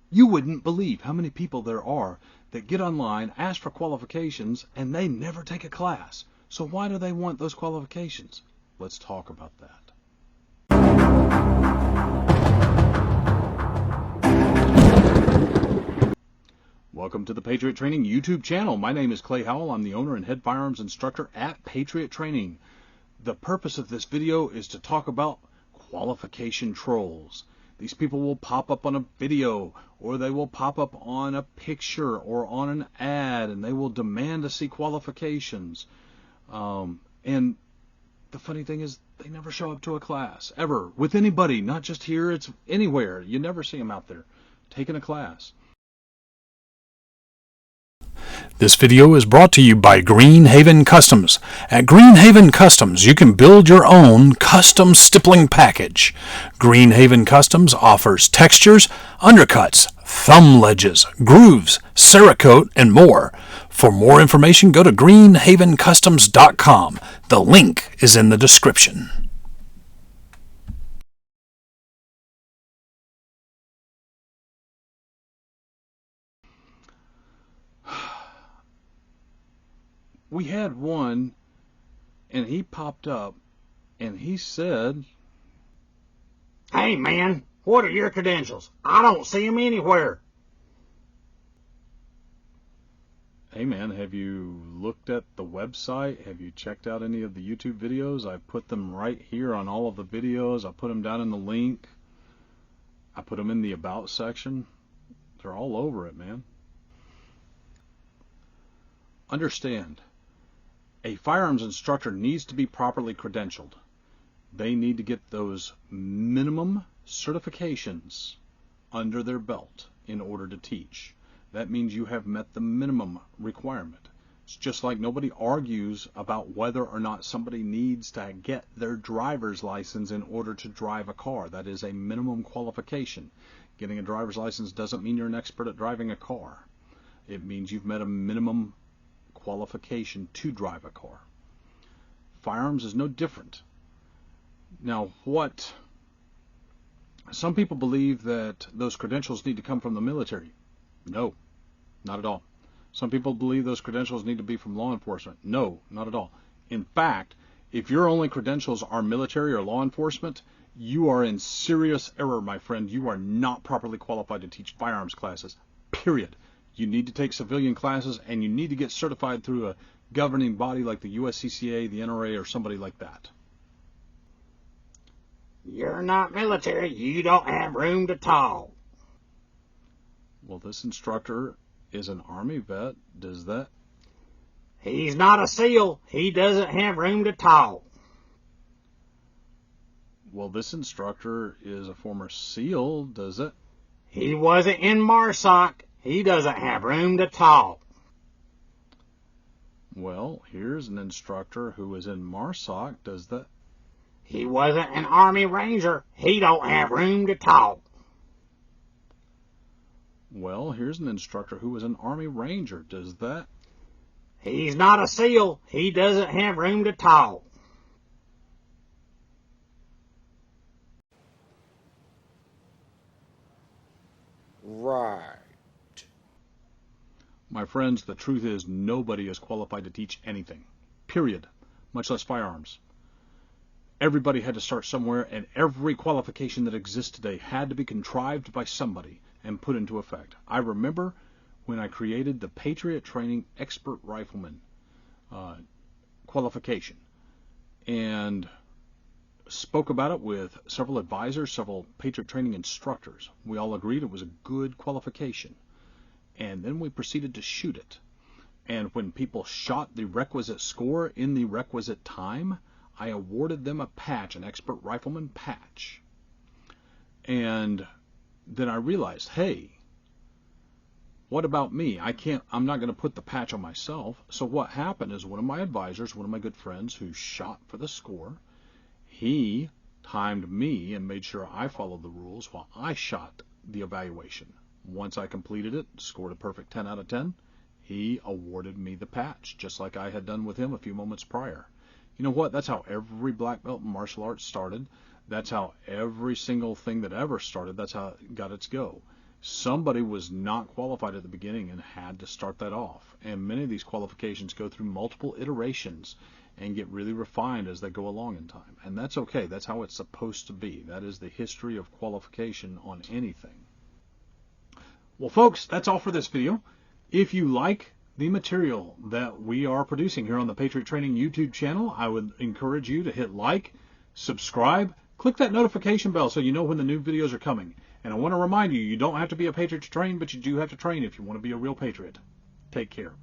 You wouldn't believe how many people there are that get online, ask for qualifications, and they never take a class. So why do they want those qualifications? Let's talk about that. Welcome to the Patriot Training YouTube channel. My name is Clay Howell. I'm the owner and head firearms instructor at Patriot Training. The purpose of this video is to talk about qualification trolls. These people will pop up on a video, or they will pop up on a picture or on an ad, and they will demand to see qualifications. And the funny thing is, they never show up to a class, ever, with anybody, not just here, it's anywhere. You never see them out there taking a class. This video is brought to you by Greenhaven Customs. At Greenhaven Customs, you can build your own custom stippling package. Greenhaven Customs offers textures, undercuts, thumb ledges, grooves, Cerakote, and more. For more information, go to greenhavencustoms.com. The link is in the description. We had one, and he popped up, and he said, "Hey man, what are your credentials? I don't see them anywhere." Hey man, have you looked at the website? Have you checked out any of the YouTube videos? I put them right here on all of the videos. I put them down in the link. I put them in the About section. They're all over it, man. Understand, a firearms instructor needs to be properly credentialed. They need to get those minimum certifications under their belt in order to teach. That means you have met the minimum requirement. It's just like nobody argues about whether or not somebody needs to get their driver's license in order to drive a car. That is a minimum qualification. Getting a driver's license doesn't mean you're an expert at driving a car. It means you've met a minimum qualification to drive a car. Firearms is no different. Now, some people believe that those credentials need to come from the military. No, not at all. Some people believe those credentials need to be from law enforcement. No, not at all. In fact, if your only credentials are military or law enforcement, you are in serious error, my friend. You are not properly qualified to teach firearms classes, period. You need to take civilian classes, and you need to get certified through a governing body like the USCCA, the NRA, or somebody like that. You're not military. You don't have room to talk. Well, this instructor is an Army vet. Does that? He's not a SEAL. He doesn't have room to talk. Well, this instructor is a former SEAL. Does it? He wasn't in MARSOC. He doesn't have room to talk. Well, here's an instructor who is in MARSOC. Does that? He wasn't an Army Ranger. He don't have room to talk. Well, here's an instructor who was an Army Ranger. Does that? He's not a SEAL. He doesn't have room to talk. Right. My friends, the truth is nobody is qualified to teach anything, period, much less firearms. Everybody had to start somewhere, and every qualification that exists today had to be contrived by somebody and put into effect. I remember when I created the Patriot Training Expert Rifleman qualification and spoke about it with several advisors, several Patriot Training instructors. We all agreed it was a good qualification. And then we proceeded to shoot it. And when people shot the requisite score in the requisite time, I awarded them a patch, an Expert Rifleman patch. And then I realized, hey, what about me? I'm not going to put the patch on myself. So what happened is one of my advisors, one of my good friends who shot for the score, he timed me and made sure I followed the rules while I shot the evaluation. Once I completed it, scored a perfect 10 out of 10, he awarded me the patch, just like I had done with him a few moments prior. You know what? That's how every black belt in martial arts started. That's how every single thing that ever started, that's how it got its go. Somebody was not qualified at the beginning and had to start that off. And many of these qualifications go through multiple iterations and get really refined as they go along in time. And that's okay. That's how it's supposed to be. That is the history of qualification on anything. Well, folks, that's all for this video. If you like the material that we are producing here on the Patriot Training YouTube channel, I would encourage you to hit like, subscribe, click that notification bell so you know when the new videos are coming. And I want to remind you, you don't have to be a Patriot to train, but you do have to train if you want to be a real Patriot. Take care.